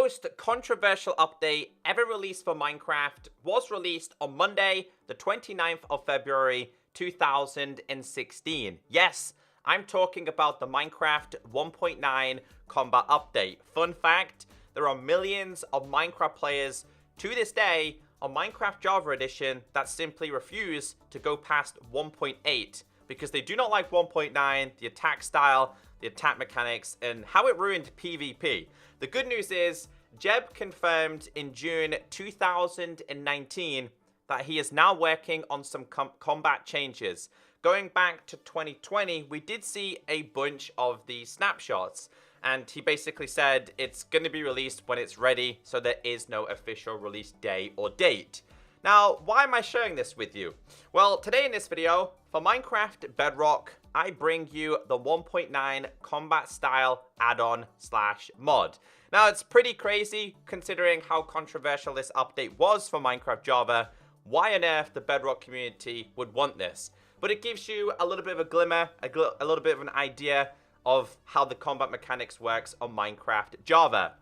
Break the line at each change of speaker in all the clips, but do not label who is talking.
most controversial update ever released for Minecraft was released on Monday, the 29th of February, 2016. Yes, I'm talking about the Minecraft 1.9 combat update. Fun fact, there are millions of Minecraft players to this day on Minecraft Java Edition that simply refuse to go past 1.8 because they do not like 1.9, the attack style, the attack mechanics, and how it ruined PvP. The good news is, Jeb confirmed in June 2019 that he is now working on some combat changes. Going back to 2020, we did see a bunch of the snapshots, and he basically said it's going to be released when it's ready, so there is no official release day or date. Now, why am I sharing this with you? Well, today in this video, for Minecraft Bedrock, I bring you the 1.9 combat style add-on / mod. Now, it's pretty crazy considering how controversial this update was for Minecraft Java. Why on earth the Bedrock community would want this? But it gives you a little bit of a glimmer, a little bit of an idea of how the combat mechanics works on Minecraft Java.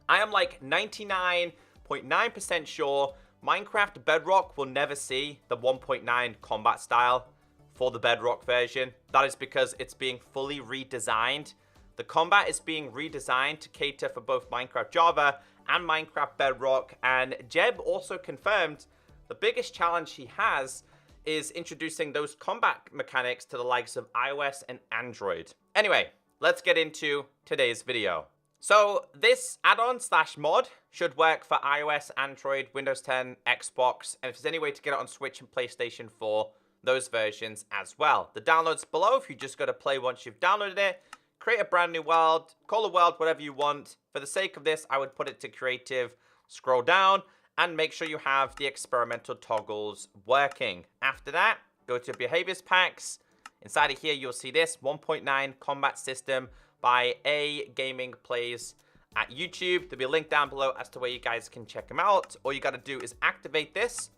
I am like 99.9% sure Minecraft Bedrock will never see the 1.9 combat style for the Bedrock version. That is because it's being fully redesigned. The combat is being redesigned to cater for both Minecraft Java and Minecraft Bedrock, and Jeb also confirmed the biggest challenge he has is introducing those combat mechanics to the likes of iOS and Android. Anyway, let's get into today's video. So this add-on / mod should work for iOS, Android, Windows 10, Xbox, and if there's any way to get it on Switch and PlayStation 4, those versions as well. The download's below if you just go to play once you've downloaded it. Create a brand new world, call the world whatever you want. For the sake of this, I would put it to creative, scroll down, and make sure you have the experimental toggles working. After that, go to behaviors packs. Inside of here, you'll see this 1.9 combat system by A Gaming Plays at YouTube. There'll be a link down below as to where you guys can check them out. All you got to do is activate this.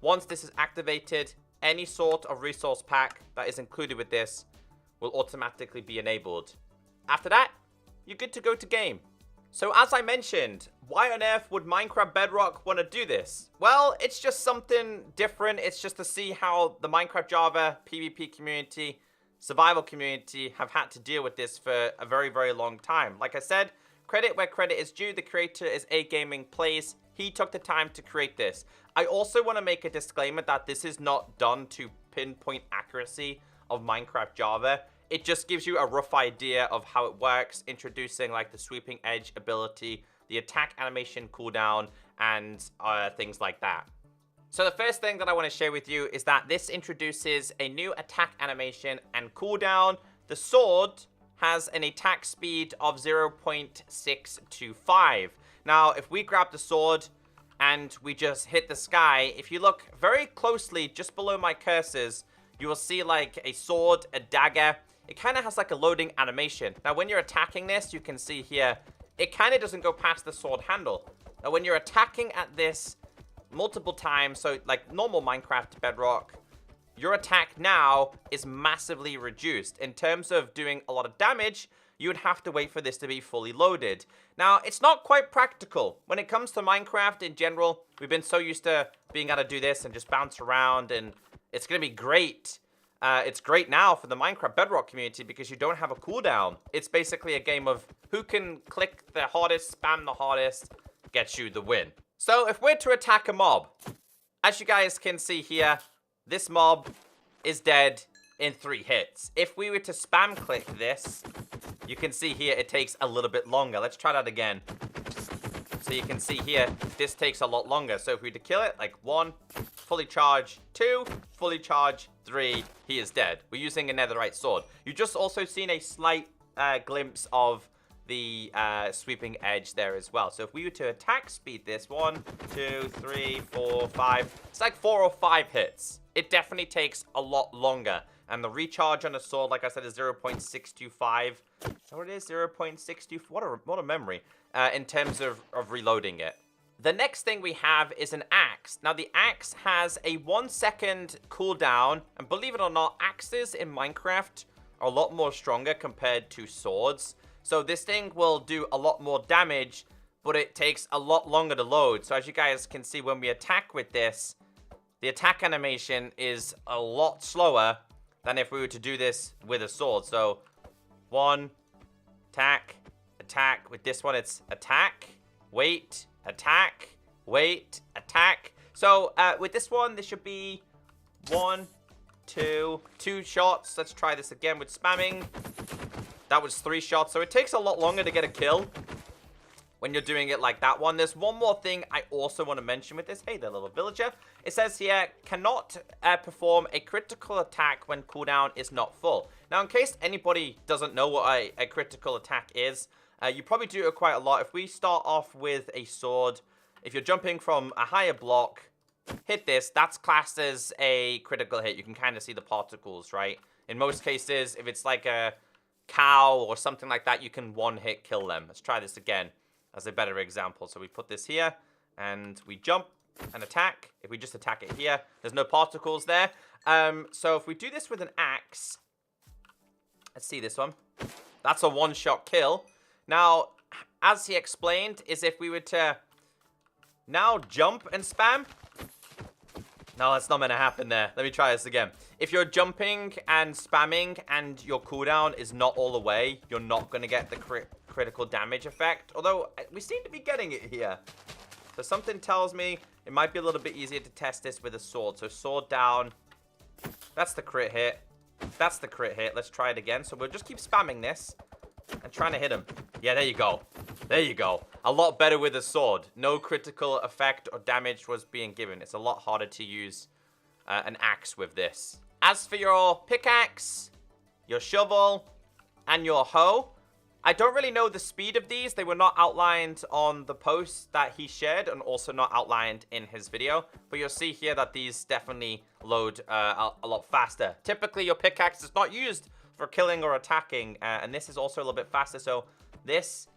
Once this is activated, any sort of resource pack that is included with this will automatically be enabled. After that, you're good to go to game. So as I mentioned, why on earth would Minecraft Bedrock want to do this? Well, it's just something different. It's just to see how the Minecraft Java PvP community, survival community have had to deal with this for a very, very long time. Like I said, credit where credit is due. The creator is A Gaming Plays. He took the time to create this. I also want to make a disclaimer that this is not done to pinpoint accuracy of Minecraft Java. It just gives you a rough idea of how it works, introducing like the sweeping edge ability, the attack animation cooldown, and things like that. So the first thing that I want to share with you is that this introduces a new attack animation and cooldown. The sword has an attack speed of 0.625. Now, if we grab the sword and we just hit the sky, if you look very closely just below my cursors, you will see like a sword, a dagger. It kind of has like a loading animation. Now, when you're attacking this, you can see here, it kind of doesn't go past the sword handle. Now, when you're attacking at this multiple times, so like normal Minecraft Bedrock, your attack now is massively reduced. In terms of doing a lot of damage, you would have to wait for this to be fully loaded. Now, it's not quite practical. When it comes to Minecraft in general, we've been so used to being able to do this and just bounce around, and it's going to be great. It's great now for the Minecraft Bedrock community because you don't have a cooldown. It's basically a game of who can click the hardest, spam the hardest, gets you the win. So if we're to attack a mob, as you guys can see here, this mob is dead in 3 hits. If we were to spam click this, you can see here it takes a little bit longer. Let's try that again. So you can see here, this takes a lot longer. So if we were to kill it, like 1, fully charge, 2, fully charge, 3, he is dead. We're using a netherite sword. You've just also seen a slight glimpse of the sweeping edge there as well. So if we were to attack speed this, 1, 2, 3, 4, 5, it's like 4 or 5 hits. It definitely takes a lot longer. And the recharge on a sword, like I said, is 0.625. So it is 0.62. What a memory in terms of reloading it. The next thing we have is an axe. Now, the axe has a 1-second cooldown. And believe it or not, axes in Minecraft are a lot more stronger compared to swords. So this thing will do a lot more damage but it takes a lot longer to load. So as you guys can see, when we attack with this, the attack animation is a lot slower than if we were to do this with a sword. So, 1, attack, attack. With this one, it's attack, wait, attack, wait, attack. So, with this one, this should be 1, 2 shots. Let's try this again with spamming. That was 3 shots. So, it takes a lot longer to get a kill when you're doing it like that one. There's one more thing I also want to mention with this. Hey there, little villager. It says here, cannot perform a critical attack when cooldown is not full. Now, in case anybody doesn't know what a critical attack is, you probably do it quite a lot. If we start off with a sword, if you're jumping from a higher block, hit this, that's classed as a critical hit. You can kind of see the particles, right? In most cases, if it's like a cow or something like that, you can one-hit kill them. Let's try this again as a better example. So we put this here, and we jump and attack. If we just attack it here, there's no particles there. So if we do this with an axe, let's see this one. That's a one-shot kill. Now, as he explained, is if we were to now jump and spam. No, that's not meant to happen there. Let me try this again. If you're jumping and spamming and your cooldown is not all the way, you're not going to get the critical damage effect. Although, we seem to be getting it here. So something tells me it might be a little bit easier to test this with a sword. So sword down. That's the crit hit. That's the crit hit. Let's try it again. So we'll just keep spamming this and trying to hit him. Yeah, there you go. There you go. A lot better with a sword. No critical effect or damage was being given. It's a lot harder to use an axe with this. As for your pickaxe, your shovel, and your hoe, I don't really know the speed of these. They were not outlined on the post that he shared and also not outlined in his video. But you'll see here that these definitely load a lot faster. Typically, your pickaxe is not used for killing or attacking. And this is also a little bit faster. So this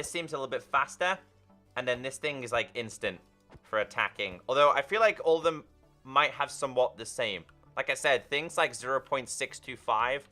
seems a little bit faster. And then this thing is like instant for attacking. Although I feel like all of them might have somewhat the same. Like I said, things like 0.625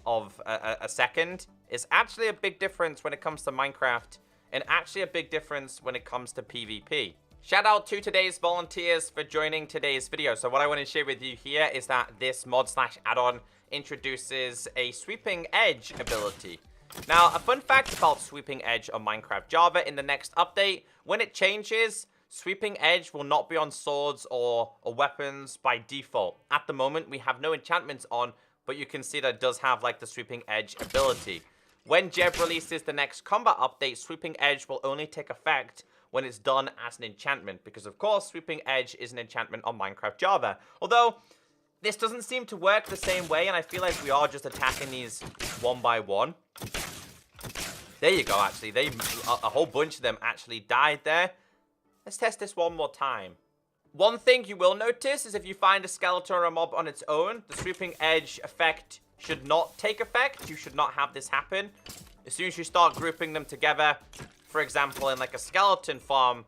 of a second is actually a big difference when it comes to Minecraft, and actually a big difference when it comes to PvP. Shout out to today's volunteers for joining today's video. So what I want to share with you here is that this mod/add-on introduces a sweeping edge ability. Now, a fun fact about sweeping edge on Minecraft Java: in the next update, when it changes, sweeping edge will not be on swords or weapons by default. At the moment, we have no enchantments on, but you can see that it does have like the sweeping edge ability. When Jeb releases the next combat update, sweeping edge will only take effect when it's done as an enchantment, because of course sweeping edge is an enchantment on Minecraft Java. Although this doesn't seem to work the same way, and I feel like we are just attacking these one by one. There you go. Actually, a whole bunch of them actually died there. Let's test this one more time. One thing you will notice is if you find a skeleton or a mob on its own, the sweeping edge effect should not take effect. You should not have this happen. As soon as you start grouping them together, for example, in like a skeleton farm,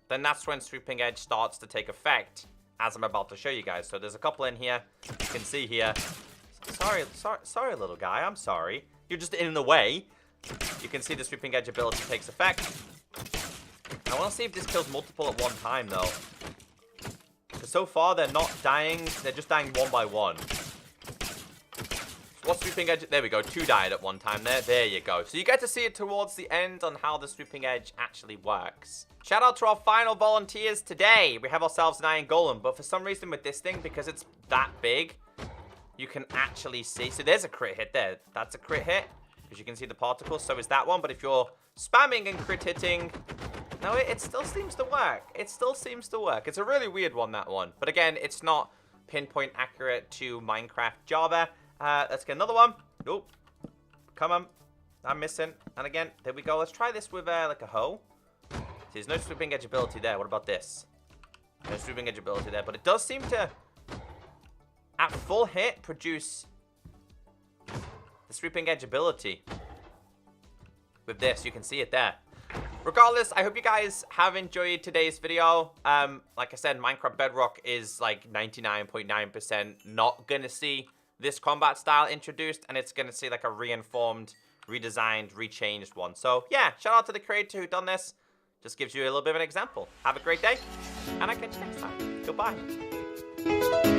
then that's when sweeping edge starts to take effect, as I'm about to show you guys. So there's a couple in here. You can see here. Sorry, little guy. I'm sorry. You're just in the way. You can see the sweeping edge ability takes effect. I want to see if this kills multiple at one time, though. Because so far, they're not dying. They're just dying one by one. What sweeping edge? There we go. 2 died at one time there. There you go. So you get to see it towards the end on how the sweeping edge actually works. Shout out to our final volunteers today. We have ourselves an iron golem. But for some reason with this thing, because it's that big, you can actually see. So there's a crit hit there. That's a crit hit. Because you can see the particles. So is that one. But if you're spamming and crit hitting, no, it still seems to work. It still seems to work. It's a really weird one, that one. But again, it's not pinpoint accurate to Minecraft Java. Let's get another one. Nope. Come on. I'm missing. And again, there we go. Let's try this with like a hoe. See, there's no sweeping edge ability there. What about this? No sweeping edge ability there. But it does seem to, at full hit, produce the sweeping edge ability. With this, you can see it there. Regardless, I hope you guys have enjoyed today's video. Like I said, Minecraft Bedrock is like 99.9% not gonna see this combat style introduced, and it's gonna see like a reinformed, redesigned, rechanged one. So yeah, shout out to the creator who done this. Just gives you a little bit of an example. Have a great day, and I'll catch you next time. Goodbye.